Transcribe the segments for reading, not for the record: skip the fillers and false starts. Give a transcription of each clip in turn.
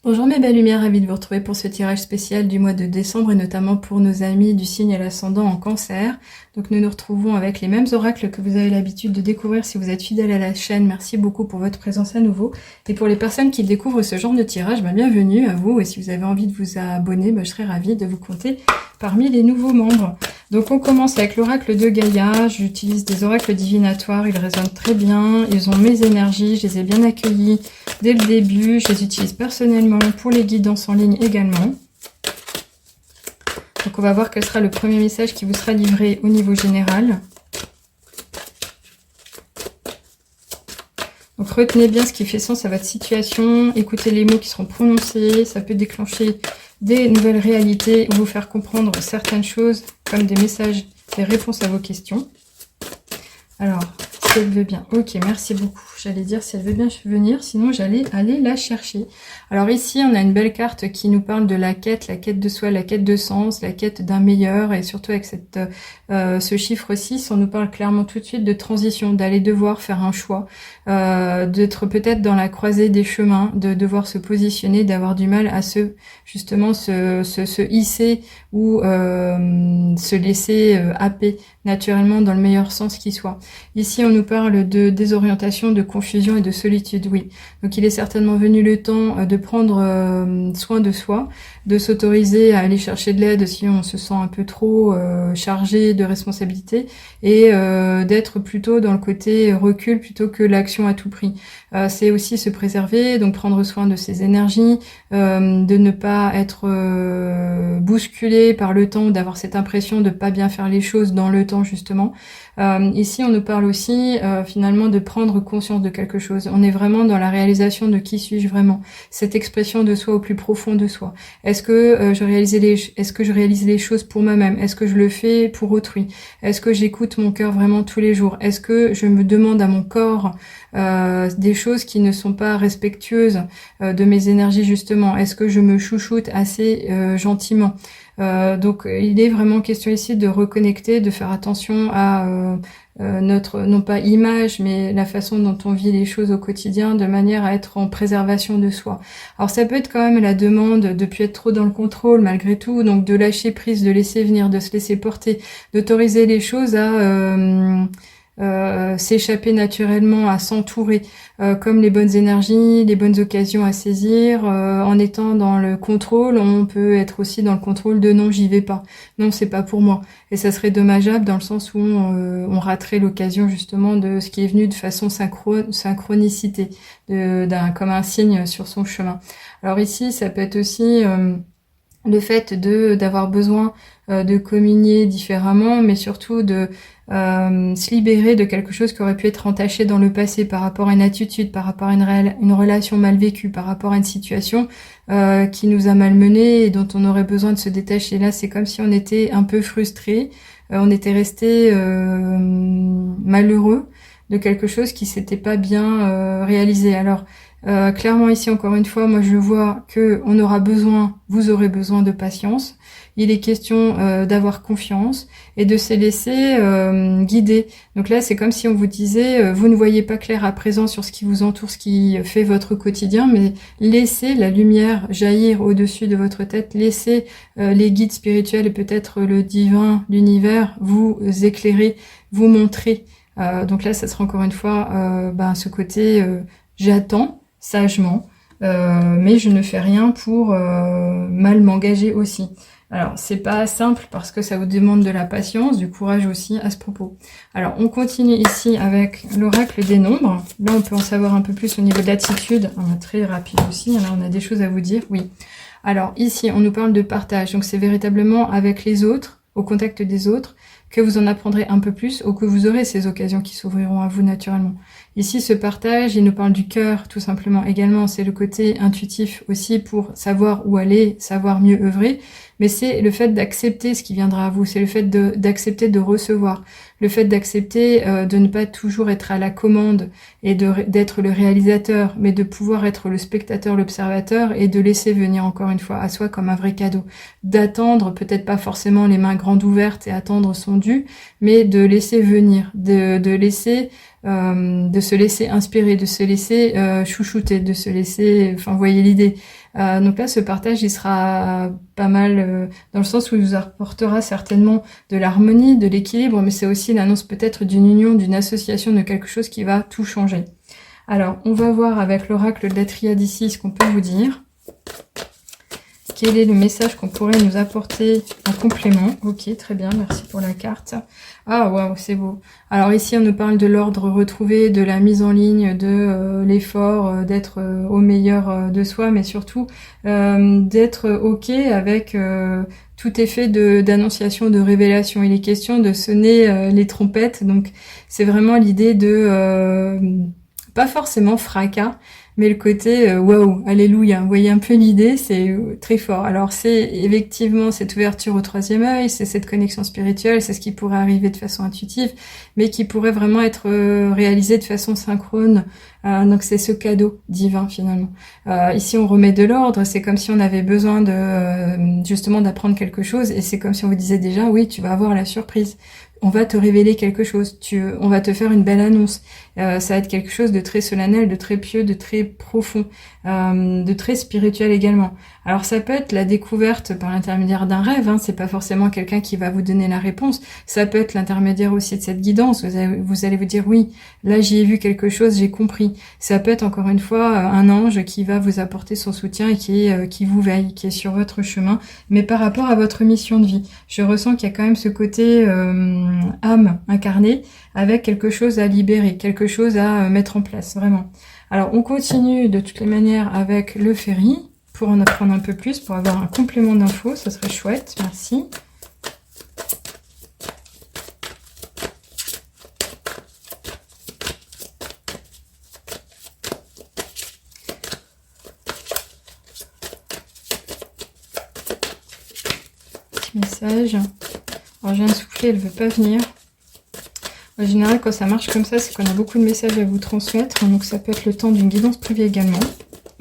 Bonjour mes belles lumières, ravie de vous retrouver pour ce tirage spécial du mois de décembre et notamment pour nos amis du signe à l'ascendant en cancer. Donc nous nous retrouvons avec les mêmes oracles que vous avez l'habitude de découvrir si vous êtes fidèle à la chaîne. Merci beaucoup pour votre présence à nouveau. Et pour les personnes qui découvrent ce genre de tirage, bienvenue à vous. Et si vous avez envie de vous abonner, je serai ravie de vous compter parmi les nouveaux membres. Donc on commence avec l'oracle de Gaïa. J'utilise des oracles divinatoires, ils résonnent très bien. Ils ont mes énergies, je les ai bien accueillis dès le début. Je les utilise personnellement pour les guidances en ligne également. Donc on va voir quel sera le premier message qui vous sera livré au niveau général. Donc retenez bien ce qui fait sens à votre situation, écoutez les mots qui seront prononcés, ça peut déclencher des nouvelles réalités ou vous faire comprendre certaines choses comme des messages, des réponses à vos questions. Alors, si elle veut bien, ok, merci beaucoup. J'allais dire si elle veut bien venir, sinon j'allais aller la chercher. Alors ici, on a une belle carte qui nous parle de la quête de soi, la quête de sens, la quête d'un meilleur, et surtout avec ce chiffre 6, on nous parle clairement tout de suite de transition, d'aller devoir faire un choix, d'être peut-être dans la croisée des chemins, de devoir se positionner, d'avoir du mal à se hisser ou se laisser happer naturellement dans le meilleur sens qui soit. Ici, on nous parle de désorientation, de confusion et de solitude, oui. Donc, il est certainement venu le temps de prendre soin de soi, de s'autoriser à aller chercher de l'aide si on se sent un peu trop chargé de responsabilités et d'être plutôt dans le côté recul plutôt que l'action à tout prix. C'est aussi se préserver, donc prendre soin de ses énergies, de ne pas être bousculé par le temps, d'avoir cette impression de pas bien faire les choses dans le temps justement. Ici, on nous parle aussi finalement de prendre conscience de quelque chose. On est vraiment dans la réalisation de qui suis-je vraiment, cette expression de soi au plus profond de soi. Est-ce que je réalise les choses pour moi-même? Est-ce que je le fais pour autrui? Est-ce que j'écoute mon cœur vraiment tous les jours? Est-ce que je me demande à mon corps des choses qui ne sont pas respectueuses de mes énergies justement? Est-ce que je me chouchoute assez gentiment? Donc il est vraiment question ici de reconnecter, de faire attention à notre, non pas image, mais la façon dont on vit les choses au quotidien, de manière à être en préservation de soi. Alors ça peut être quand même la demande de plus être trop dans le contrôle malgré tout, donc de lâcher prise, de laisser venir, de se laisser porter, d'autoriser les choses à s'échapper naturellement, à s'entourer, comme les bonnes énergies, les bonnes occasions à saisir. En étant dans le contrôle, on peut être aussi dans le contrôle de non, j'y vais pas, non, c'est pas pour moi. Et ça serait dommageable dans le sens où on raterait l'occasion justement de ce qui est venu de façon synchronicité, comme un signe sur son chemin. Alors ici, ça peut être aussi le fait d'avoir besoin de communier différemment, mais surtout de se libérer de quelque chose qui aurait pu être entaché dans le passé par rapport à une attitude, par rapport à une relation mal vécue, par rapport à une situation qui nous a malmenés et dont on aurait besoin de se détacher. Là, c'est comme si on était un peu frustré, on était resté malheureux de quelque chose qui s'était pas bien réalisé. Alors, clairement ici, encore une fois, moi je vois que on aura besoin, vous aurez besoin de patience. Il est question d'avoir confiance et de se laisser guider. Donc là, c'est comme si on vous disait, vous ne voyez pas clair à présent sur ce qui vous entoure, ce qui fait votre quotidien, mais laissez la lumière jaillir au-dessus de votre tête, laissez les guides spirituels et peut-être le divin, l'univers, vous éclairer, vous montrer. Donc là, ça sera encore une fois ce côté j'attends sagement, mais je ne fais rien pour mal m'engager aussi. Alors, c'est pas simple parce que ça vous demande de la patience, du courage aussi à ce propos. Alors, on continue ici avec l'oracle des nombres. Là, on peut en savoir un peu plus au niveau de l'attitude. Très rapide aussi, là, on a des choses à vous dire, oui. Alors, ici, on nous parle de partage. Donc, c'est véritablement avec les autres, au contact des autres, que vous en apprendrez un peu plus ou que vous aurez ces occasions qui s'ouvriront à vous naturellement. Ici, ce partage, il nous parle du cœur, tout simplement. Également, c'est le côté intuitif aussi pour savoir où aller, savoir mieux œuvrer. Mais c'est le fait d'accepter ce qui viendra à vous. C'est le fait d'accepter de recevoir. Le fait d'accepter de ne pas toujours être à la commande et d'être le réalisateur, mais de pouvoir être le spectateur, l'observateur et de laisser venir encore une fois à soi comme un vrai cadeau. D'attendre, peut-être pas forcément les mains grandes ouvertes et attendre son dû, mais de laisser venir, de laisser de se laisser inspirer, de se laisser chouchouter, de se laisser, enfin, vous voyez l'idée. Donc là, ce partage, il sera pas mal dans le sens où il vous apportera certainement de l'harmonie, de l'équilibre, mais c'est aussi l'annonce peut-être d'une union, d'une association, de quelque chose qui va tout changer. Alors, on va voir avec l'oracle de la triade ici ce qu'on peut vous dire. Quel est le message qu'on pourrait nous apporter en complément? Ok, très bien, merci pour la carte. Ah, waouh, c'est beau. Alors ici, on nous parle de l'ordre retrouvé, de la mise en ligne, de l'effort, d'être au meilleur de soi, mais surtout d'être ok avec tout effet d'annonciation, de révélation. Il est question de sonner les trompettes, donc c'est vraiment l'idée de... pas forcément fracas, mais le côté waouh, alléluia, vous voyez un peu l'idée, c'est très fort. Alors c'est effectivement cette ouverture au troisième œil, c'est cette connexion spirituelle, c'est ce qui pourrait arriver de façon intuitive, mais qui pourrait vraiment être réalisé de façon synchrone. Donc c'est ce cadeau divin finalement. Ici on remet de l'ordre, c'est comme si on avait besoin de justement d'apprendre quelque chose, et c'est comme si on vous disait déjà oui, tu vas avoir la surprise. On va te révéler quelque chose, on va te faire une belle annonce. Ça va être quelque chose de très solennel, de très pieux, de très profond, de très spirituel également. Alors ça peut être la découverte par l'intermédiaire d'un rêve, hein, c'est pas forcément quelqu'un qui va vous donner la réponse. Ça peut être l'intermédiaire aussi de cette guidance. Vous allez vous dire oui, là j'y ai vu quelque chose, j'ai compris. Ça peut être encore une fois un ange qui va vous apporter son soutien et qui vous veille, qui est sur votre chemin, mais par rapport à votre mission de vie. Je ressens qu'il y a quand même ce côté âme incarnée avec quelque chose à libérer, quelque chose à mettre en place, vraiment. Alors on continue de toutes les manières avec le ferry pour en apprendre un peu plus, pour avoir un complément d'infos, ça serait chouette, merci. Petit message. Alors je viens de souffler, elle veut pas venir. En général, quand ça marche comme ça, c'est qu'on a beaucoup de messages à vous transmettre. Donc ça peut être le temps d'une guidance privée également.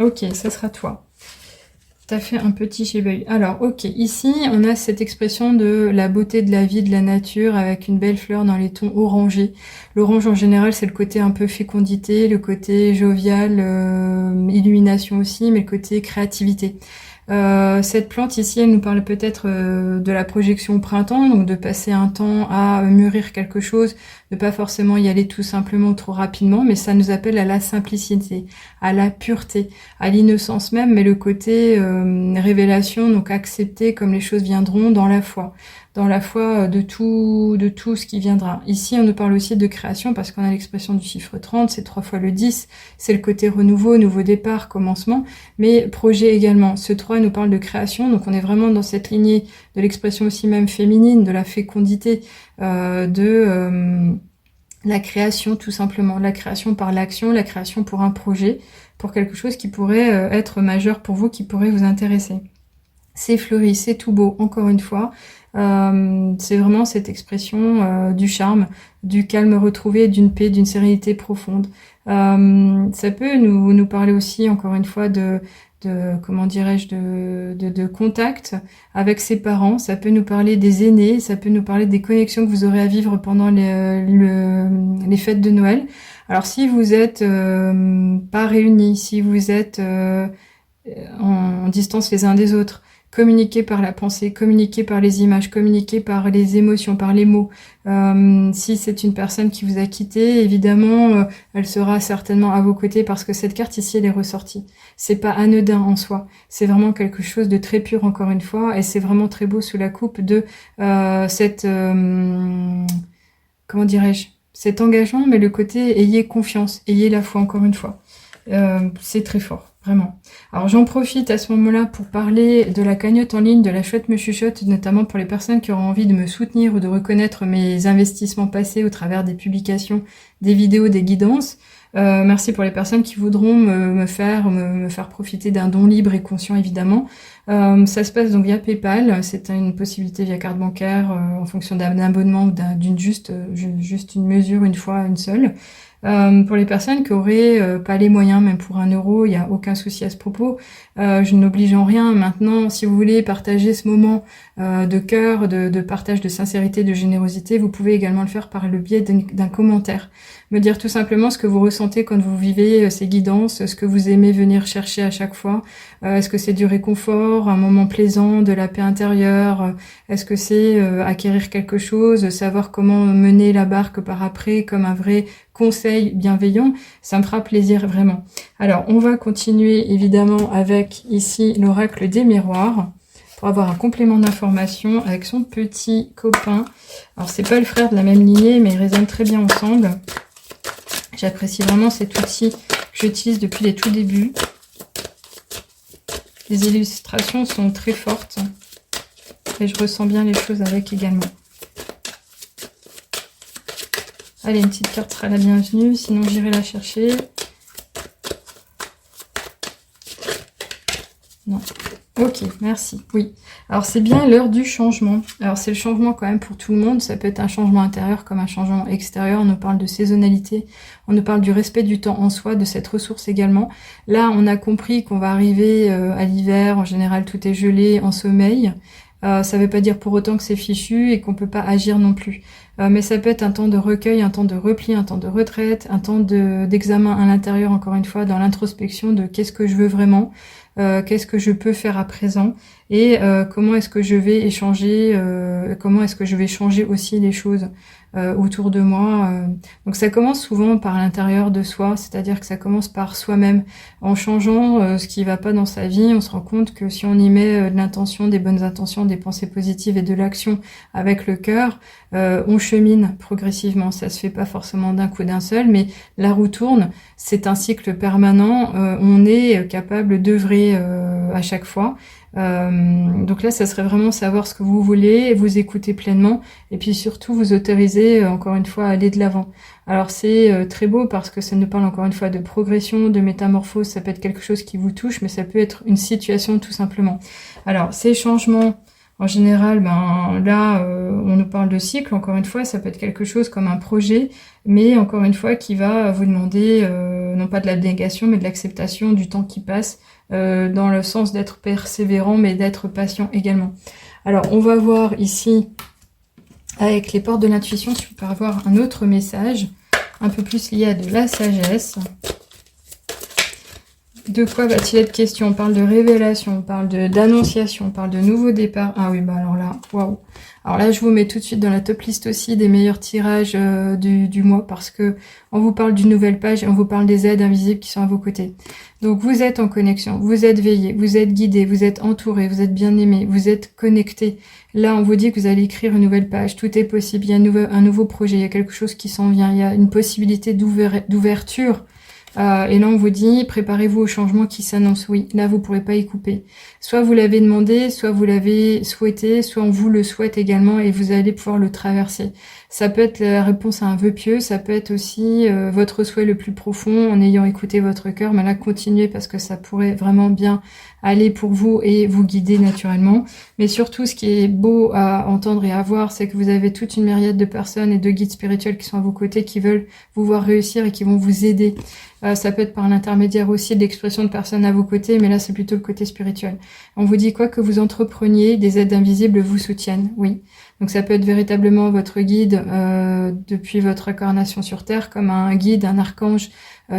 Ok, ça sera toi. T'as fait un petit chébeuil. Alors, ok, ici, on a cette expression de la beauté de la vie, de la nature, avec une belle fleur dans les tons orangés. L'orange, en général, c'est le côté un peu fécondité, le côté jovial, illumination aussi, mais le côté créativité. Cette plante ici, elle nous parle peut-être de la projection au printemps, donc de passer un temps à mûrir quelque chose, de pas forcément y aller tout simplement trop rapidement, mais ça nous appelle à la simplicité, à la pureté, à l'innocence même, mais le côté révélation, donc accepter comme les choses viendront dans la foi de tout ce qui viendra. Ici, on nous parle aussi de création parce qu'on a l'expression du chiffre 30, c'est 3 fois le 10, c'est le côté renouveau, nouveau départ, commencement, mais projet également. Ce 3 nous parle de création, donc on est vraiment dans cette lignée de l'expression aussi même féminine, de la fécondité, la création tout simplement, la création par l'action, la création pour un projet, pour quelque chose qui pourrait être majeur pour vous, qui pourrait vous intéresser. C'est fleuri, c'est tout beau, encore une fois. C'est vraiment cette expression du charme, du calme retrouvé, d'une paix, d'une sérénité profonde. Ça peut nous parler aussi, encore une fois, de comment dirais-je, de contact avec ses parents. Ça peut nous parler des aînés, ça peut nous parler des connexions que vous aurez à vivre pendant les fêtes de Noël. Alors si vous êtes pas réunis, si vous êtes en distance les uns des autres, communiquer par la pensée, communiquer par les images, communiquer par les émotions, par les mots. Si c'est une personne qui vous a quitté, évidemment, elle sera certainement à vos côtés parce que cette carte ici, elle est ressortie. C'est pas anodin en soi. C'est vraiment quelque chose de très pur, encore une fois, et c'est vraiment très beau sous la coupe de cette... comment dirais-je, cet engagement, mais le côté ayez confiance, ayez la foi, encore une fois. C'est très fort. Vraiment. Alors j'en profite à ce moment-là pour parler de la cagnotte en ligne de La Chouette me chuchote, notamment pour les personnes qui auront envie de me soutenir ou de reconnaître mes investissements passés au travers des publications, des vidéos, des guidances. Merci pour les personnes qui voudront me faire profiter d'un don libre et conscient évidemment. Ça se passe donc via PayPal, c'est une possibilité via carte bancaire en fonction d'un abonnement ou d'une juste une mesure, une fois, une seule. Pour les personnes qui auraient pas les moyens, même pour 1 €, il n'y a aucun souci à ce propos. Je n'oblige en rien. Maintenant, si vous voulez partager ce moment de cœur, de partage, de sincérité, de générosité, vous pouvez également le faire par le biais d'un commentaire. Me dire tout simplement ce que vous ressentez quand vous vivez ces guidances, ce que vous aimez venir chercher à chaque fois. Est-ce que c'est du réconfort, un moment plaisant, de la paix intérieure? Est-ce que c'est acquérir quelque chose, savoir comment mener la barque par après comme un vrai conseil bienveillant? Ça me fera plaisir vraiment. Alors, on va continuer évidemment avec ici l'oracle des miroirs pour avoir un complément d'information avec son petit copain. Alors, c'est pas le frère de la même lignée, mais ils résonnent très bien ensemble. J'apprécie vraiment cet outil que j'utilise depuis les tout débuts. Les illustrations sont très fortes et je ressens bien les choses avec également. Allez, une petite carte sera la bienvenue, sinon j'irai la chercher. Non. Ok, merci. Oui. Alors, c'est bien l'heure du changement. Alors, c'est le changement quand même pour tout le monde. Ça peut être un changement intérieur comme un changement extérieur. On nous parle de saisonnalité. On nous parle du respect du temps en soi, de cette ressource également. Là, on a compris qu'on va arriver à l'hiver. En général, tout est gelé, en sommeil. Ça ne veut pas dire pour autant que c'est fichu et qu'on peut pas agir non plus. Mais ça peut être un temps de recueil, un temps de repli, un temps de retraite, un temps d'examen à l'intérieur, encore une fois, dans l'introspection de qu'est-ce que je veux vraiment, qu'est-ce que je peux faire à présent et comment est-ce que je vais échanger, comment est-ce que je vais changer aussi les choses autour de moi. Donc ça commence souvent par l'intérieur de soi, c'est-à-dire que ça commence par soi-même. En changeant ce qui va pas dans sa vie, on se rend compte que si on y met de l'intention, des bonnes intentions, des pensées positives et de l'action avec le cœur, on chemine progressivement. Ça se fait pas forcément d'un coup d'un seul, mais la roue tourne. C'est un cycle permanent. On est capable d'œuvrer à chaque fois. Donc là, ça serait vraiment savoir ce que vous voulez, vous écouter pleinement, et puis surtout vous autoriser, encore une fois, à aller de l'avant. Alors c'est très beau parce que ça nous parle encore une fois de progression, de métamorphose, ça peut être quelque chose qui vous touche, mais ça peut être une situation tout simplement. Alors ces changements, en général, là, on nous parle de cycle, encore une fois, ça peut être quelque chose comme un projet, mais encore une fois, qui va vous demander, non pas de l'abnégation, mais de l'acceptation du temps qui passe, dans le sens d'être persévérant, mais d'être patient également. Alors, on va voir ici, avec les portes de l'intuition, si on peut avoir un autre message, un peu plus lié à de la sagesse. De quoi va-t-il être question? On parle de révélation, on parle d'annonciation, on parle de nouveau départ. Ah oui, alors là, waouh. Alors là, je vous mets tout de suite dans la top liste aussi des meilleurs tirages du mois parce que on vous parle d'une nouvelle page et on vous parle des aides invisibles qui sont à vos côtés. Donc vous êtes en connexion, vous êtes veillé, vous êtes guidé, vous êtes entouré, vous êtes bien aimé, vous êtes connecté. Là, on vous dit que vous allez écrire une nouvelle page, tout est possible, il y a un nouveau projet, il y a quelque chose qui s'en vient, il y a une possibilité d'ouverture. Et là, on vous dit, préparez-vous au changement qui s'annonce. Oui, là, vous ne pourrez pas y couper. Soit vous l'avez demandé, soit vous l'avez souhaité, soit on vous le souhaite également et vous allez pouvoir le traverser. Ça peut être la réponse à un vœu pieux, ça peut être aussi votre souhait le plus profond en ayant écouté votre cœur. Mais là, continuez parce que ça pourrait vraiment bien aller pour vous et vous guider naturellement. Mais surtout, ce qui est beau à entendre et à voir, c'est que vous avez toute une myriade de personnes et de guides spirituels qui sont à vos côtés, qui veulent vous voir réussir et qui vont vous aider. Ça peut être par l'intermédiaire aussi de l'expression de personnes à vos côtés, mais là, c'est plutôt le côté spirituel. On vous dit quoi que vous entrepreniez, des aides invisibles vous soutiennent, oui. Donc ça peut être véritablement votre guide depuis votre incarnation sur Terre, comme un guide, un archange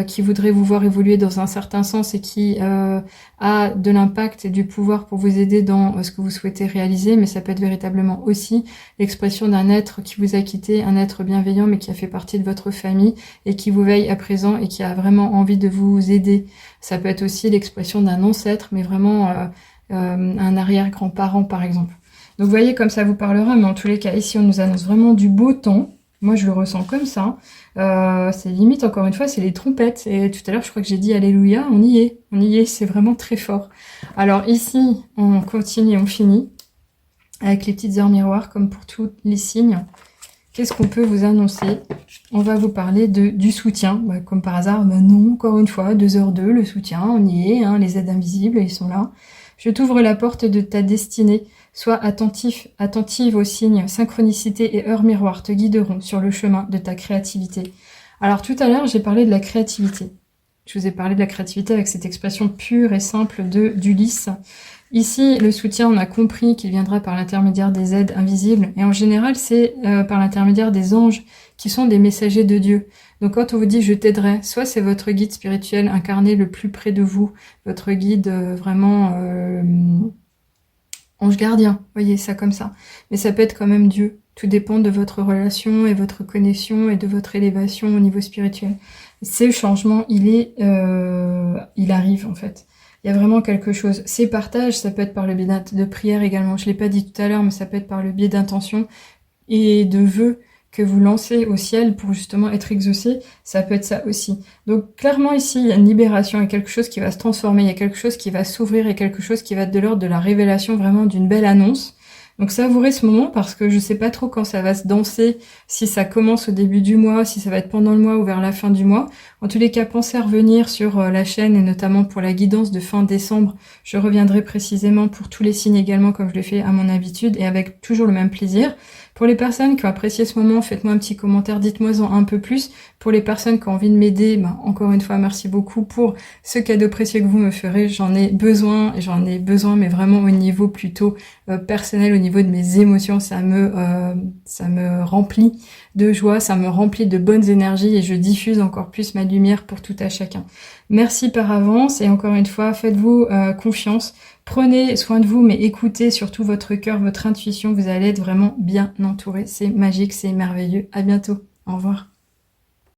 qui voudrait vous voir évoluer dans un certain sens et qui a de l'impact et du pouvoir pour vous aider dans ce que vous souhaitez réaliser, mais ça peut être véritablement aussi l'expression d'un être qui vous a quitté, un être bienveillant mais qui a fait partie de votre famille et qui vous veille à présent et qui a vraiment envie de vous aider. Ça peut être aussi l'expression d'un ancêtre, mais vraiment un arrière-grand-parent par exemple. Donc vous voyez comme ça vous parlera, mais en tous les cas ici on nous annonce vraiment du beau temps. Moi je le ressens comme ça. C'est limite encore une fois c'est les trompettes. Et tout à l'heure je crois que j'ai dit alléluia, on y est, c'est vraiment très fort. Alors ici on continue, on finit avec les petites heures miroirs comme pour tous les signes. Qu'est-ce qu'on peut vous annoncer? On va vous parler du soutien, comme par hasard, non, encore une fois, 2h02, le soutien, on y est, hein, les aides invisibles, ils sont là. Je t'ouvre la porte de ta destinée. Sois attentive aux signes, synchronicité et heures miroirs te guideront sur le chemin de ta créativité. Alors tout à l'heure, j'ai parlé de la créativité. Je vous ai parlé de la créativité avec cette expression pure et simple d'Ulysse. Ici, le soutien, on a compris qu'il viendra par l'intermédiaire des aides invisibles. Et en général, c'est par l'intermédiaire des anges qui sont des messagers de Dieu. Donc quand on vous dit « je t'aiderai », soit c'est votre guide spirituel incarné le plus près de vous, votre guide vraiment ange gardien, voyez ça comme ça. Mais ça peut être quand même Dieu. Tout dépend de votre relation et votre connexion et de votre élévation au niveau spirituel. Ce changement, il arrive en fait. Il y a vraiment quelque chose. Ces partages, ça peut être par le biais de prière également. Je l'ai pas dit tout à l'heure, mais ça peut être par le biais d'intentions et de vœux que vous lancez au ciel pour justement être exaucé. Ça peut être ça aussi. Donc clairement ici, il y a une libération, il y a quelque chose qui va se transformer, il y a quelque chose qui va s'ouvrir et quelque chose qui va être de l'ordre de la révélation, vraiment d'une belle annonce. Donc savourez ce moment parce que je sais pas trop quand ça va se danser, si ça commence au début du mois, si ça va être pendant le mois ou vers la fin du mois. En tous les cas, pensez à revenir sur la chaîne et notamment pour la guidance de fin décembre. Je reviendrai précisément pour tous les signes également comme je le fais à mon habitude et avec toujours le même plaisir. Pour les personnes qui ont apprécié ce moment, faites-moi un petit commentaire, dites-moi-en un peu plus. Pour les personnes qui ont envie de m'aider, encore une fois, merci beaucoup pour ce cadeau précieux que vous me ferez. J'en ai besoin, mais vraiment au niveau plutôt personnel, au niveau de mes émotions. Ça me remplit de joie, ça me remplit de bonnes énergies et je diffuse encore plus ma lumière pour tout à chacun. Merci par avance et encore une fois, faites-vous confiance. Prenez soin de vous, mais écoutez surtout votre cœur, votre intuition. Vous allez être vraiment bien entouré. C'est magique, c'est merveilleux. À bientôt. Au revoir.